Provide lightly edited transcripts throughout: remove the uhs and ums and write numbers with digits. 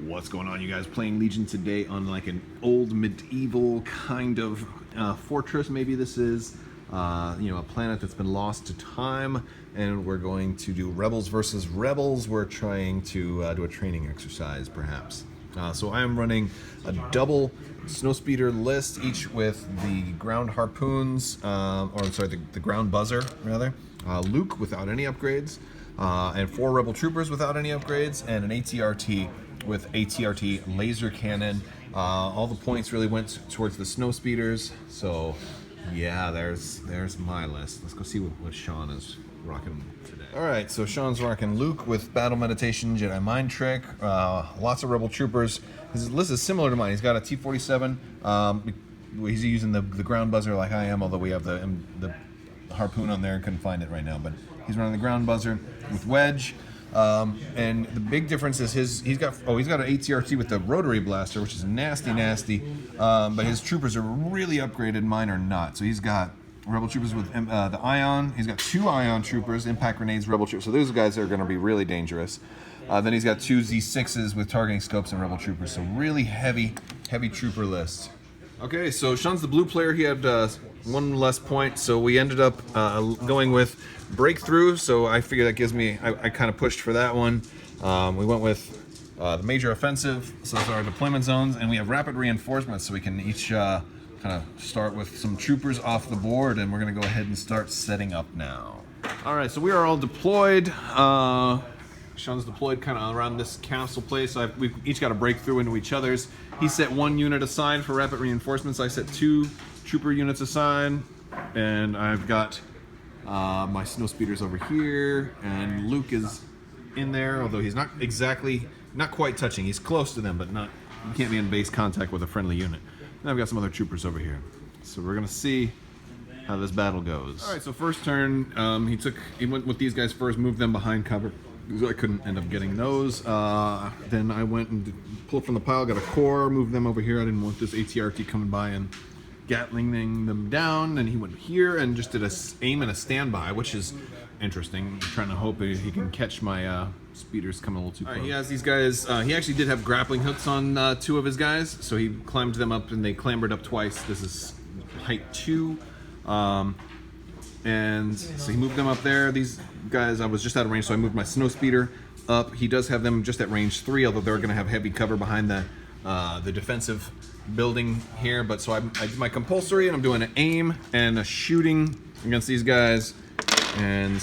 What's going on, you guys? Playing Legion today on like an old medieval kind of fortress, maybe this is. You know, a planet that's been lost to time, and we're going to do rebels versus rebels. We're trying to do a training exercise, perhaps. So I am running a double Snowspeeder list, each with the ground harpoons, or I'm sorry, the ground buzzer, rather. Luke without any upgrades, and 4 rebel troopers without any upgrades, and an ATRT with ATRT laser cannon. All the points really went towards the Snowspeeders, so yeah, there's my list. Let's go see what Sean is rocking today. Alright, so Sean's rocking Luke with Battle Meditation, Jedi Mind Trick, lots of Rebel Troopers. His list is similar to mine. He's got a T-47. He's using the ground buzzer like I am, although we have the harpoon on there and couldn't find it right now. But he's running the ground buzzer with Wedge. And the big difference is he's got an ATRT with the rotary blaster, which is nasty. But his troopers are really upgraded. Mine are not. So he's got rebel troopers with the ion. He's got 2 ion troopers, impact grenades, rebel troopers. So those guys are going to be really dangerous. Then he's got 2 Z6s with targeting scopes and rebel troopers. So really heavy trooper list. Okay, so Sean's the blue player. He had 1 less point, so we ended up going with breakthrough. So I figured that gives me, I kind of pushed for that one. We went with the major offensive, so those are our deployment zones, and we have rapid reinforcements, so we can each kind of start with some troopers off the board, and we're going to go ahead and start setting up now. All right, so we are all deployed. Sean's deployed kind of around this castle place. So we've each got a breakthrough into each other's. He set 1 unit aside for rapid reinforcements. I set 2 trooper units aside, and I've got my Snowspeeders over here, and Luke is in there, although he's not quite touching. He's close to them, but not. You can't be in base contact with a friendly unit. And I've got some other troopers over here. So we're gonna see how this battle goes. All right, so first turn, he went with these guys first, moved them behind cover. I couldn't end up getting those. Then I went and pulled from the pile, got a core, moved them over here. I didn't want this ATRT coming by and Gatlinging them down. And he went here and just did a aim and a standby, which is interesting. I'm trying to hope he can catch my speeders coming a little too close. All right, he has these guys. He actually did have grappling hooks on 2 of his guys, so he climbed them up and they clambered up twice. This is height 2. And so he moved them up there. These guys, I was just out of range, so I moved my Snowspeeder up. He does have them just at range 3, although they're going to have heavy cover behind the defensive building here. But so I did my compulsory, and I'm doing an aim and a shooting against these guys. And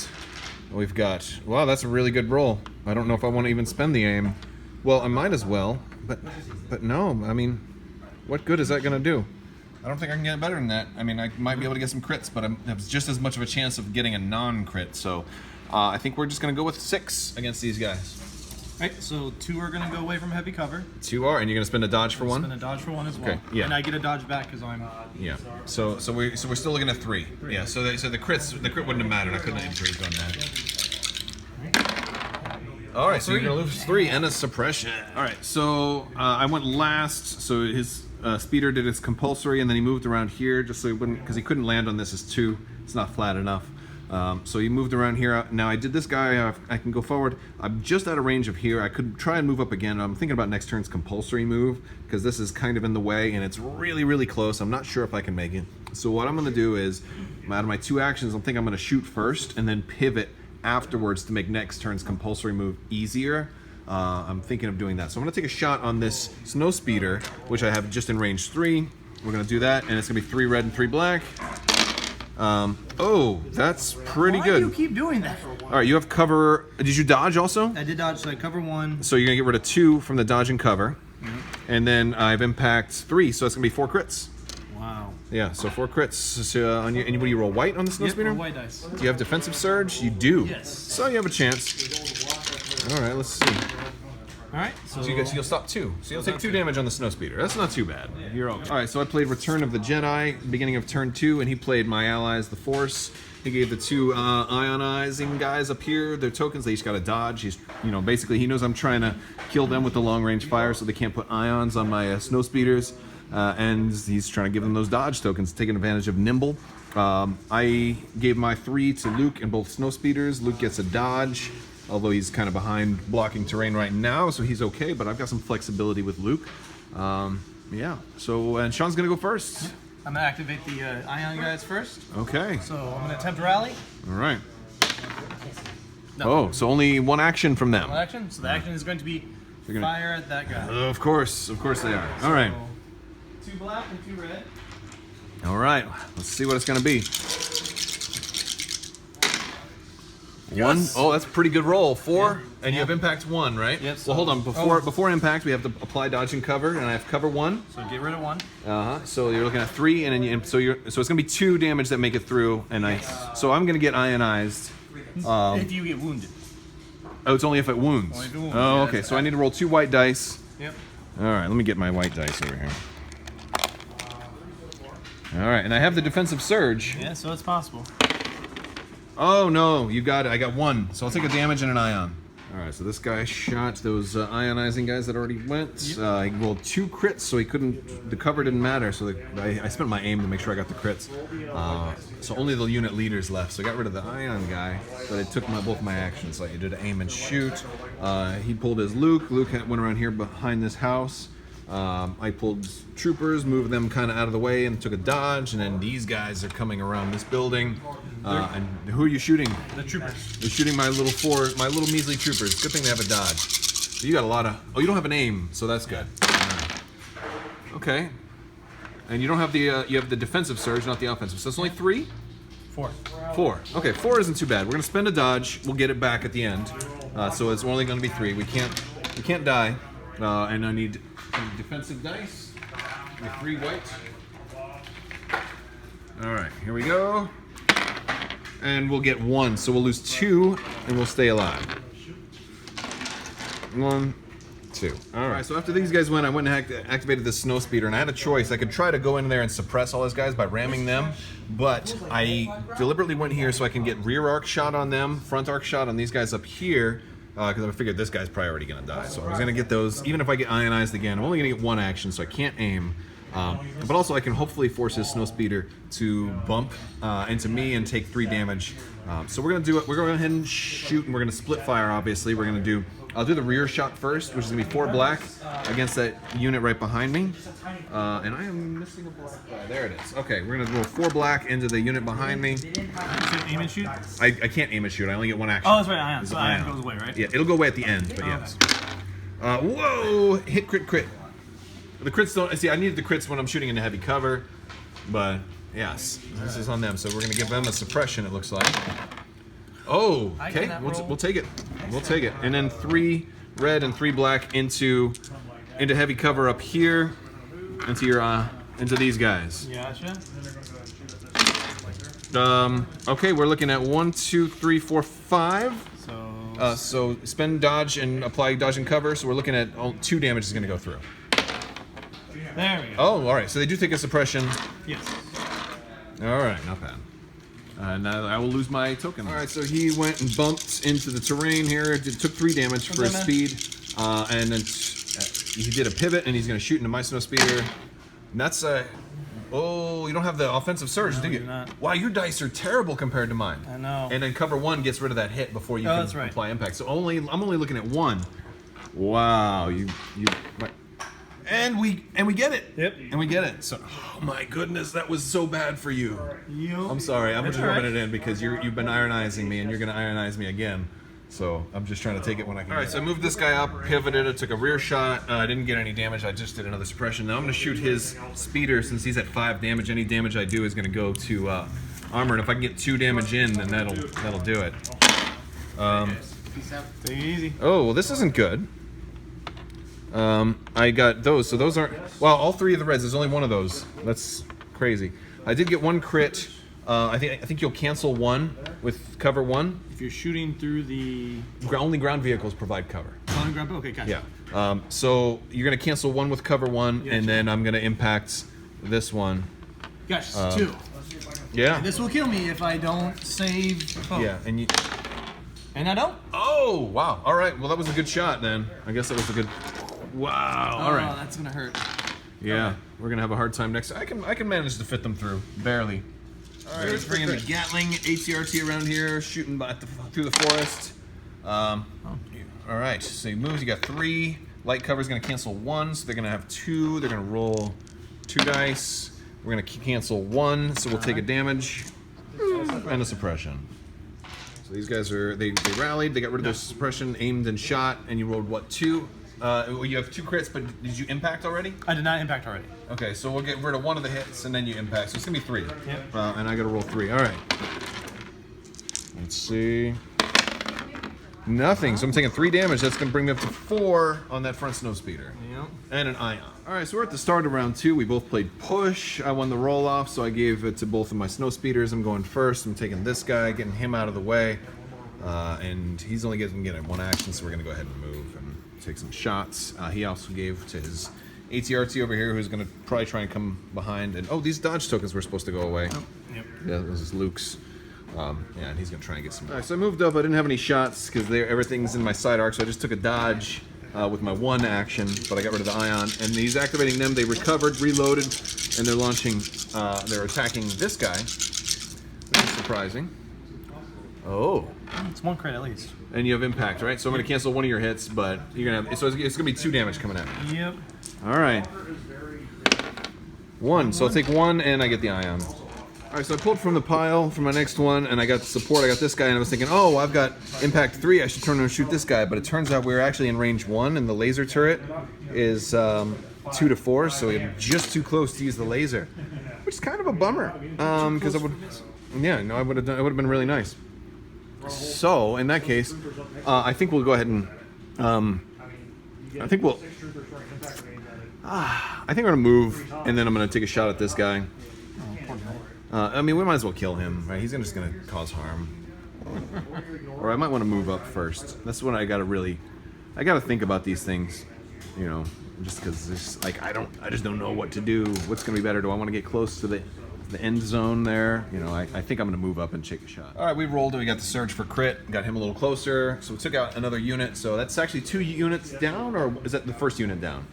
we've got, wow, that's a really good roll. I don't know if I want to even spend the aim. Well, I might as well, but no. I mean, what good is that going to do? I don't think I can get better than that. I mean, I might be able to get some crits, but I have just as much of a chance of getting a non-crit. So I think we're just going to go with 6 against these guys. All right, so 2 are going to go away from heavy cover. 2 are, and you're going to spend a dodge for 1? Spend a dodge for 1 as well. Okay, yeah. And I get a dodge back because I'm... Yeah. So we're still looking at 3. Yeah. So the crit wouldn't have mattered. I couldn't have improved on that. All right. So you're going to lose 3 and a suppression. All right. So I went last. So his speeder did his compulsory, and then he moved around here just so he wouldn't, because he couldn't land on this as 2. It's not flat enough. So he moved around here. Now I did this guy, I can go forward. I'm just out of range of here. I could try and move up again. I'm thinking about next turn's compulsory move, because this is kind of in the way and it's really close. I'm not sure if I can make it. So what I'm gonna do is, out of my 2 actions, I think I'm gonna shoot first and then pivot afterwards to make next turn's compulsory move easier. I'm thinking of doing that. So I'm gonna take a shot on this Snowspeeder, which I have just in range 3. We're gonna do that, and it's gonna be 3 red and 3 black. Oh, that's pretty good. Why do you keep doing that? All right, you have cover. Did you dodge also? I did dodge, so I cover 1. So you're gonna get rid of 2 from the dodge and cover. And then I have impact 3, so it's gonna be 4 crits. Wow. Yeah, so 4 crits. So on your, anybody roll white on the Snowspeeder? Yep, white dice. Do you have defensive surge? You do. Yes. So you have a chance. All right, let's see. All right, so you'll stop 2. So you'll take 2 damage on the Snowspeeder. That's not too bad. You're okay. All right, so I played Return of the Jedi, beginning of turn 2, and he played my allies, the Force. He gave the 2 ionizing guys up here their tokens. They each got a dodge. He's, basically he knows I'm trying to kill them with the long range fire, so they can't put ions on my Snowspeeders. And he's trying to give them those dodge tokens, taking advantage of nimble. I gave my 3 to Luke in both Snowspeeders. Luke gets a dodge. although he's kind of behind blocking terrain right now, so he's okay, but I've got some flexibility with Luke. Yeah, so, and Sean's gonna go first. I'm gonna activate the ion guys first. Okay. So I'm gonna attempt rally. All right. No. Oh, so only one action from them. One action. So the action is going to be fire at that guy. Of course they are. All right. 2 black and 2 red. All right, let's see what it's gonna be. One. Yes. Oh, that's a pretty good roll. 4, Yeah. and you have impact 1, right? Yep, Well, so- hold on. Before impact, we have to apply dodge and cover, and I have cover 1. So get rid of 1. So you're looking at 3, and then so it's gonna be 2 damage that make it through, and so I'm gonna get ionized. If you get wounded. Oh, it's only if it wounds. Only if it wounds, Oh, yeah, okay. that's So I need to roll 2 white dice. Yep. All right, let me get my white dice over here. All right, and I have the defensive surge. Yeah, so it's possible. Oh no, you got it. I got 1, so I'll take a damage and an ion. All right, so this guy shot those ionizing guys that already went. He rolled 2 crits, so he couldn't. The cover didn't matter. So I spent my aim to make sure I got the crits. So only the unit leaders left. So I got rid of the ion guy, but it took both my actions. So I did aim and shoot. He pulled his Luke. Luke went around here behind this house. I pulled troopers, moved them kind of out of the way, and took a dodge. And then these guys are coming around this building. And who are you shooting? The troopers. They're shooting my little measly troopers. Good thing they have a dodge. So you got a lot of. Oh, you don't have an aim, so that's good. Okay. And you don't have the. You have the defensive surge, not the offensive. So it's only 3. 4. 4. Okay, 4 isn't too bad. We're gonna spend a dodge. We'll get it back at the end. So it's only gonna be 3. We can't die. And I need defensive dice. 3 white. All right, here we go. And we'll get 1, so we'll lose 2, and we'll stay alive. 1, 2. All right, so after these guys went, I went and activated the Snowspeeder, and I had a choice. I could try to go in there and suppress all those guys by ramming them, but I deliberately went here so I can get rear arc shot on them, front arc shot on these guys up here, because I figured this guy's probably already going to die. So I was going to get those, even if I get ionized again, I'm only going to get 1 action, so I can't aim. But also I can hopefully force his Snowspeeder to bump into me and take 3 damage. So we're going to do it. We're going to go ahead and shoot, and we're going to split fire, obviously. I'll do the rear shot first, which is going to be 4 black against that unit right behind me. And I am missing a black guy. There it is. Okay, we're going to roll 4 black into the unit behind me. Aim and shoot? I can't aim and shoot. I only get 1 action. Oh, that's right, ion. So ion goes away, right? Yeah, it'll go away at the end, but yes. Whoa! Hit, crit, crit. The crits don't. See, I needed the crits when I'm shooting into heavy cover, but yes, this is on them. So we're gonna give them a suppression. It looks like. Oh, okay. We'll take it. We'll take it. And then 3 red and 3 black into heavy cover up here, into these guys. Gotcha. Okay, we're looking at 1, 2, 3, 4, 5. So spend dodge and apply dodge and cover. So we're looking at 2 damage is gonna go through. there we go. Oh, all right. So they do take a suppression. Yes. All right, not bad. Now I will lose my token. All right, so he went and bumped into the terrain here. It took 3 damage for his speed, and then he did a pivot, and he's going to shoot into my Snowspeeder. And that's oh, you don't have the offensive surge, do you? do not. Wow, your dice are terrible compared to mine. I know. And then cover 1 gets rid of that hit before you can right. apply impact. So I'm only looking at 1. Wow, and we get it. Yep. And we get it. So, oh my goodness, that was so bad for you. Yep. I'm sorry. I'm That's just all right. rubbing it in because you've been ironizing me, and you're going to ionize me again. So I'm just trying to take it when I can. All right, so I moved this guy up, pivoted, I took a rear shot. I didn't get any damage. I just did another suppression. Now I'm going to shoot his speeder since he's at 5 damage. Any damage I do is going to go to armor, and if I can get 2 damage in, then that'll do it. Take it easy. Oh, well, this isn't good. I got those, so those aren't. Well, all 3 of the reds. There's only 1 of those. That's crazy. I did get 1 crit. I think you'll cancel 1 with cover 1. If you're shooting through the Only ground vehicles provide cover. okay, gotcha. Yeah. So you're gonna cancel 1 with cover 1, and then I'm gonna impact this one. Gosh, 2. Yeah. This will kill me if I don't save. Oh. Yeah, And I don't. Oh wow! All right. Well, that was a good shot then. I guess that was a good. Wow. All right. Oh, that's gonna hurt. Yeah, we're gonna have a hard time next. I can manage to fit them through barely. All right, let's bring in the Gatling ATRT around here, shooting through the forest. All right, so he moves. You got 3. Light cover is going to cancel 1, so they're going to have 2. They're going to roll 2 dice. We're going to cancel 1, so we'll take a damage and a suppression. So these guys they rallied. They got rid of their suppression, aimed and shot, and you rolled what, 2? You have 2 crits, but did you impact already? I did not impact already. Okay, so we'll get rid of 1 of the hits, and then you impact. So it's gonna be 3. Yep. And I got to roll 3. All right. Let's see. Nothing. So I'm taking 3 damage. That's going to bring me up to 4 on that front Snowspeeder. Yep. And an ion. All right, so we're at the start of round 2. We both played push. I won the roll off, so I gave it to both of my Snowspeeders. I'm going first. I'm taking this guy, getting him out of the way. And he's only going to get 1 action, so we're going to go ahead and move and take some shots. He also gave to his ATRT over here, who's going to probably try and come behind. And oh, these dodge tokens were supposed to go away. Oh, yep. Yeah, this is Luke's. Yeah, and he's gonna try and get some. All right, so I moved up. I didn't have any shots because everything's in my side arc, so I just took a dodge with my 1 action, but I got rid of the ion. And he's activating them. They recovered, reloaded, and they're launching. They're attacking this guy, which is surprising. Oh. It's 1 crit at least. And you have impact, right? So I'm gonna cancel 1 of your hits, but you're gonna have. So it's gonna be 2 damage coming at me. Yep. All right. 1. So I'll take 1, and I get the ion. All right, so I pulled from the pile for my next one, and I got support. I got this guy, and I was thinking, oh, I've got impact 3. I should turn and shoot this guy. But it turns out we were actually in range 1, and the laser turret is 2 to 4, so we have just too close to use the laser, which is kind of a bummer. Because I would, yeah, no, I would have been really nice. So in that case, I think we'll go ahead and, I think we're gonna move, and then I'm gonna take a shot at this guy. I mean, we might as well kill him, right? He's just gonna cause harm. Or I might want to move up first. That's when I gotta think about these things, you know, just because it's like I just don't know what to do. What's gonna be better? Do I want to get close to the end zone there? You know, I think I'm gonna move up and take a shot. All right, we rolled. We got the surge for crit. Got him a little closer. So we took out another unit. So that's actually 2 units down, or is that the first unit down?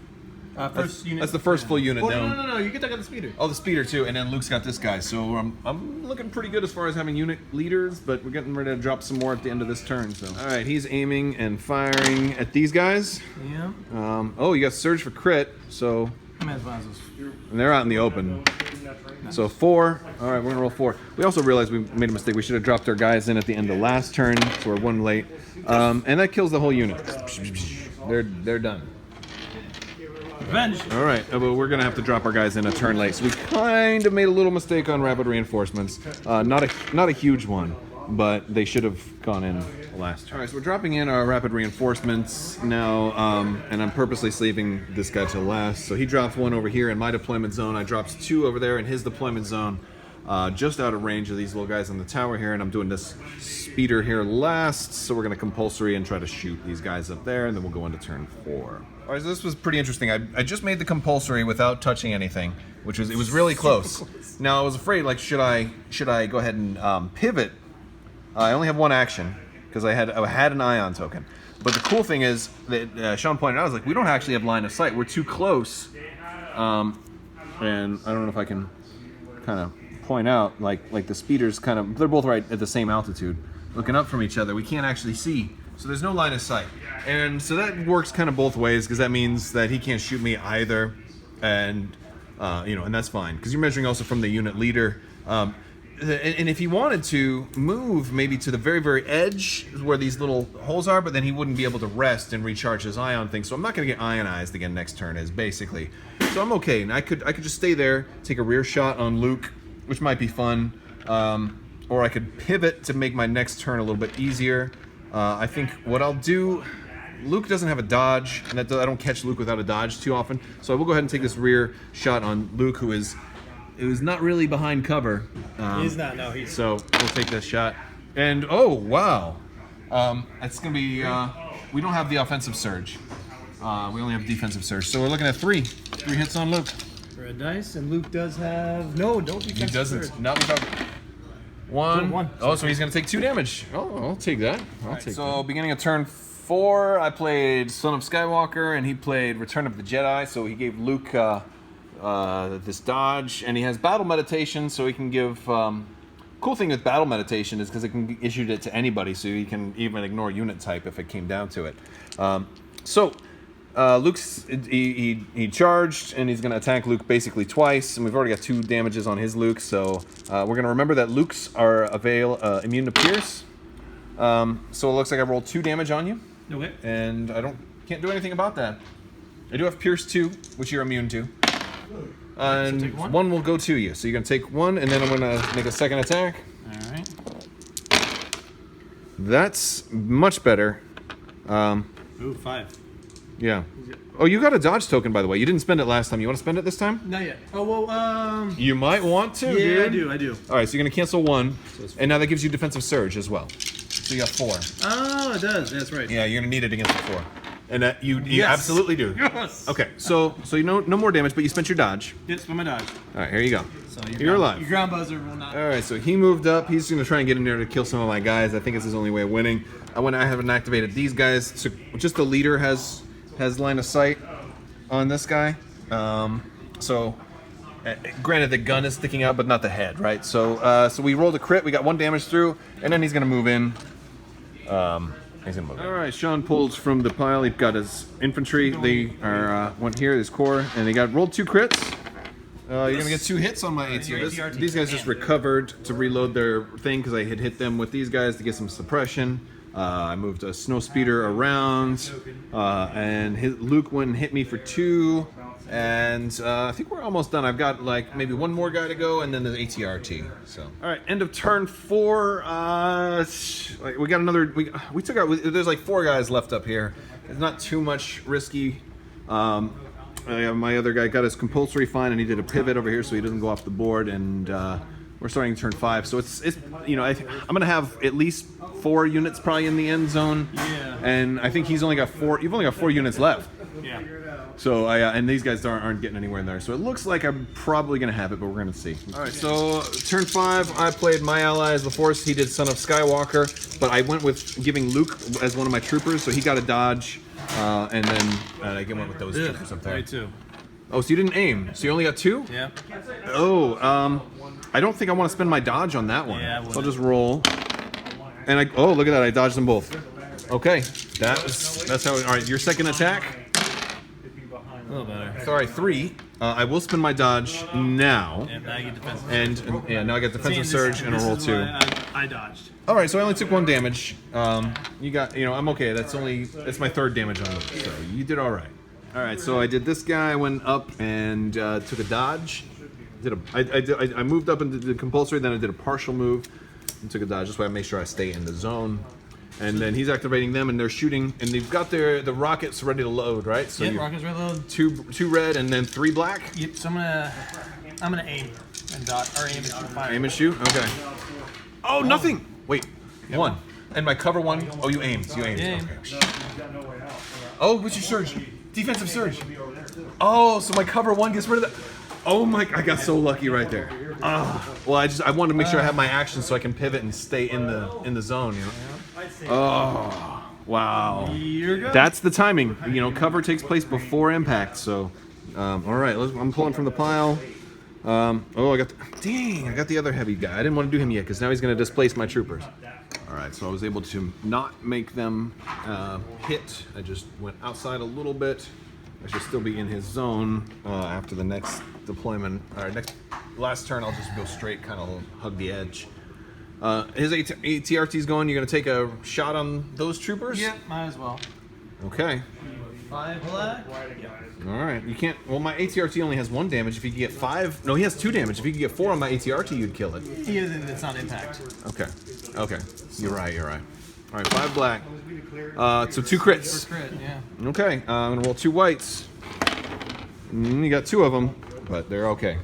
First unit. That's the first full unit down. No. You get that got the speeder. Oh, the speeder too, and then Luke's got this guy. So I'm looking pretty good as far as having unit leaders, but we're getting ready to drop some more at the end of this turn. So all right, he's aiming and firing at these guys. Yeah. Oh, you got surge for crit, so and they're out in the open. So 4. All right, we're gonna roll 4. We also realized we made a mistake. We should have dropped our guys in at the end of last turn, so we're 1 late, and that kills the whole unit. They're done. Revenge. All right, but we're gonna have to drop our guys in a turn late. So we kind of made a little mistake on rapid reinforcements. Not a huge one, but they should have gone in last turn. All right, so we're dropping in our rapid reinforcements now, and I'm purposely saving this guy to last. So he drops 1 over here in my deployment zone. I drops 2 over there in his deployment zone, just out of range of these little guys on the tower here. And I'm doing this speeder here last, so we're gonna compulsory and try to shoot these guys up there, and then we'll go into turn 4. All right, so this was pretty interesting. I just made the compulsory without touching anything, it was really close. Now I was afraid, like, should I go ahead and pivot? I only have 1 action because I had an ion token. But the cool thing is that Sean pointed out, I was like, we don't actually have line of sight. We're too close, and I don't know if I can kind of point out, like the speeders they're both right at the same altitude, looking up from each other. We can't actually see. So there's no line of sight. And so that works kind of both ways, because that means that he can't shoot me either. And, you know, and that's fine, because you're measuring also from the unit leader. And if he wanted to move maybe to the very, very edge where these little holes are, but then he wouldn't be able to rest and recharge his ion thing. So I'm not going to get ionized again next turn, is basically. So I'm okay. And I could just stay there, take a rear shot on Luke, which might be fun. Or I could pivot to make my next turn a little bit easier. I think what I'll do, Luke doesn't have a dodge, and I don't catch Luke without a dodge too often. So I will go ahead and take this rear shot on Luke, who is not really behind cover. He's not, no. So we'll take this shot. And oh, wow. It's going to be, we don't have the offensive surge. We only have defensive surge. So we're looking at 3 hits on Luke. Red dice, and Luke does have, no defensive He doesn't. surge. Not without. 1. One. Oh, so he's going to take 2 damage. Oh, I'll take that. So beginning of turn 4, I played Son of Skywalker, and he played Return of the Jedi. So he gave Luke this dodge, and he has battle meditation, so he can give cool thing with battle meditation is because it can issue it to anybody, so you can even ignore unit type if it came down to it. Luke's he charged, and he's going to attack Luke basically twice, and we've already got 2 damages on his Luke, so we're going to remember that Luke's are immune to pierce. So it looks like I rolled 2 damage on you. Okay. And can't do anything about that. I do have pierce 2, which you're immune to. And so take 1? 1 will go to you. So you're going to take 1, and then I'm going to make a second attack. Alright. That's much better. Ooh, 5. Yeah. Oh, you got a dodge token, by the way. You didn't spend it last time. You want to spend it this time? Not yet. Oh, well, You might want to, yeah, dude. I do. All right, so you're going to cancel 1, and now that gives you defensive surge as well. So you got 4. Oh, it does. That's right. Yeah, you're going to need it against the 4. And you Yes. absolutely do. Yes. Okay, so you know no more damage, but you spent your dodge. It's for my dodge. All right, here you go. So You're alive. Your ground buzzer will not. All right, so he moved up. He's going to try and get in there to kill some of my guys. I think it's his only way of winning. I haven't activated these guys. So just the leader has line of sight on this guy. Granted, the gun is sticking out, but not the head, right? So we rolled a crit. We got 1 damage through, and then he's going to move in. He's gonna move in. All right, Sean pulls from the pile. He's got his infantry. They are went here, his core, and they got rolled 2 crits. You're gonna get 2 hits on my ATR. These guys just recovered to reload their thing because I had hit them with these guys to get some suppression. I moved a Snowspeeder around, and Luke went and hit me for 2. And I think we're almost done. I've got like maybe 1 more guy to go, and then the ATRT. So, all right, end of turn 4. We got another. We took out. There's like 4 guys left up here. It's not too much risky. My other guy got his compulsory fine, and he did a pivot over here so he doesn't go off the board. And we're starting turn 5, so it's I'm gonna have at least 4 units probably in the end zone. Yeah. And I think he's only got 4. You've only got 4 units left. Yeah. So and these guys aren't getting anywhere in there. So it looks like I'm probably gonna have it, but we're gonna see. All right. So turn 5, I played my ally as the Force. He did Son of Skywalker, but I went with giving Luke as one of my troopers, so he got a dodge, and then I went with those troopers up there. Only 2. Oh, so you didn't aim. So you only got 2? Yeah. Oh, I don't think I want to spend my dodge on that one. Yeah, so I'll just roll. And oh, look at that! I dodged them both. Okay, that's how. All right, your second attack. A little better. Sorry, 3. I will spend my dodge now. And now you get defensive. And yeah, now I got defensive surge and a roll 2. I dodged. All right, so I only took 1 damage. You got, I'm okay. That's my 3rd damage on it. So you did all right. All right, so I did this guy. I went up and took a dodge. I moved up and did the compulsory. Then I did a partial move and took a dodge. Just so I make sure I stay in the zone. And then he's activating them, and they're shooting, and they've got the rockets ready to load, right? So yeah, rockets ready to load. 2 red and then 3 black. Yep. So I'm gonna aim and dot or aim and shoot fire. Aim and shoot. Okay. Oh, nothing. Wait. 1. And my cover 1. Oh, you aimed. You aimed. Yeah. Okay. Oh, what's your surge? Defensive surge. Oh, so my cover 1 gets rid of that. Oh my! I got so lucky right there. Well, I wanted to make sure I have my action so I can pivot and stay in the zone. Oh, wow. You're good. That's the timing. Cover takes place before impact. So, all right. I'm pulling from the pile. Oh, I got the other heavy guy. I didn't want to do him yet because now he's going to displace my troopers. All right, so I was able to not make them hit. I just went outside a little bit. I should still be in his zone after the next deployment. All right, last turn I'll just go straight, kind of hug the edge. His ATRT's going. You're going to take a shot on those troopers? Yeah, might as well. Okay. 5 black? Yeah. All right. You can't. Well, my ATRT only has 1 damage. If you could get 5. No, he has 2 damage. If you could get 4 on my ATRT, you'd kill it. He isn't. It's not impact. Okay. You're right. All right, 5 black. So 2 crits. Crit, yeah. Okay. I'm going to roll 2 whites. You got 2 of them, but they're okay.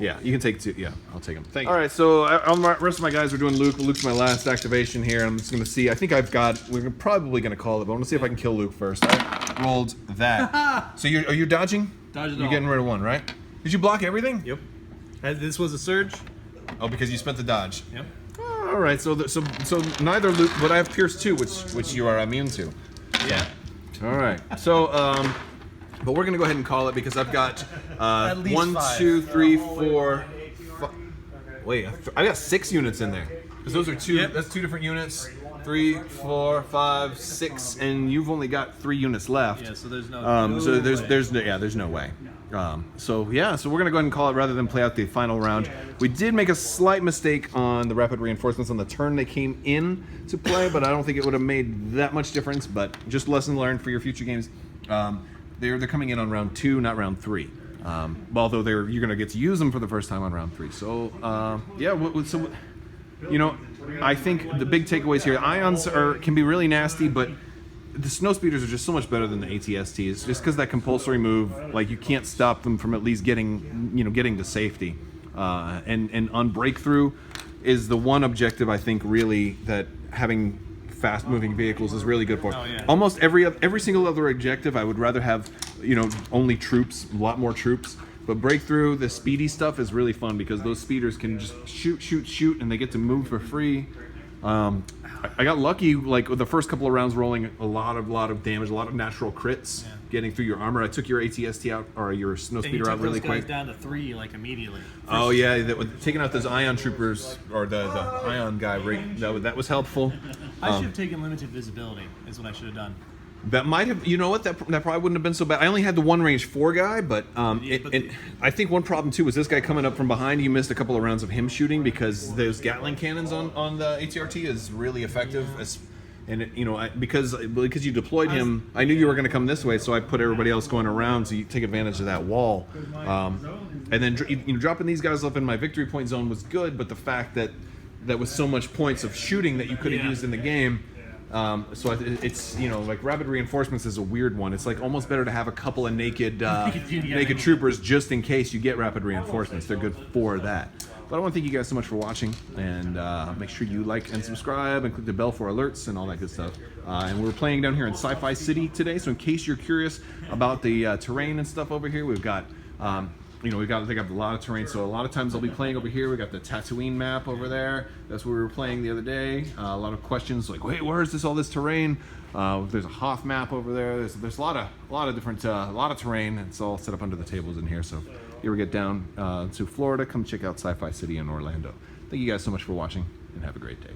Yeah, you can take 2. Yeah, I'll take them. Thank you. All right, so the rest of my guys are doing Luke. Luke's my last activation here. I'm just going to see. I think we're probably going to call it, but I want to see if I can kill Luke first. I rolled that. So are you dodging? Dodging. You're getting rid of 1, right? Did you block everything? Yep. This was a surge. Oh, because you spent the dodge. Yep. All right, so neither Luke, but I have Pierce 2, which you are immune to. Yeah. All right, so but we're gonna go ahead and call it because I've got At least 1, 5. 2, 3, 4. Wait, I got 6 units in there. Because those are 2. That's 2 different units. 3, 4, 5, 6, and you've only got 3 units left. Yeah, so there's no. So there's no way. So we're gonna go ahead and call it rather than play out the final round. We did make a slight mistake on the rapid reinforcements on the turn they came in to play, but I don't think it would have made that much difference. But just lesson learned for your future games. They're coming in on round 2, not round 3. Although you're gonna get to use them for the first time on round 3. So I think the big takeaways here: ions can be really nasty, but the Snowspeeders are just so much better than the ATSTs, just because that compulsory move, like you can't stop them from at least getting to safety. And on breakthrough is the one objective I think really that having fast-moving vehicles is really good for. Oh, yeah. Almost every single other objective, I would rather have only troops, a lot more troops. But breakthrough, the speedy stuff is really fun because those speeders can just shoot, and they get to move for free. I got lucky, like with the first couple of rounds, rolling a lot of damage, a lot of natural crits, getting through your armor. I took your ATST out, or your Snowspeeder out really quick. Down to 3 like immediately. Oh yeah, taking out those ion troopers or the ion guy, that was helpful. I should have taken limited visibility. Is what I should have done. That might have, that probably wouldn't have been so bad. I only had the 1 range 4 guy, but I think one problem too was this guy coming up from behind. You missed a couple of rounds of him shooting because those Gatling cannons on the ATRT is really effective. Because you deployed him, I knew you were going to come this way, so I put everybody else going around so you take advantage of that wall. And then dropping these guys up in my victory point zone was good, but the fact that was so much points of shooting that you could have used in the game. So it's like rapid reinforcements is a weird one. It's like almost better to have a couple of naked troopers just in case you get rapid reinforcements. They're good for that. But I want to thank you guys so much for watching, and make sure you like and subscribe and click the bell for alerts and all that good stuff. And we're playing down here in Sci-Fi City today, so in case you're curious about the terrain and stuff over here, we've got they got a lot of terrain, so a lot of times I'll be playing over here. We got the Tatooine map over there. That's where we were playing the other day. A lot of questions like, wait, where is all this terrain? There's a Hoth map over there. There's a lot of different terrain. It's all set up under the tables in here. So if you ever get down to Florida, come check out Sci-Fi City in Orlando. Thank you guys so much for watching, and have a great day.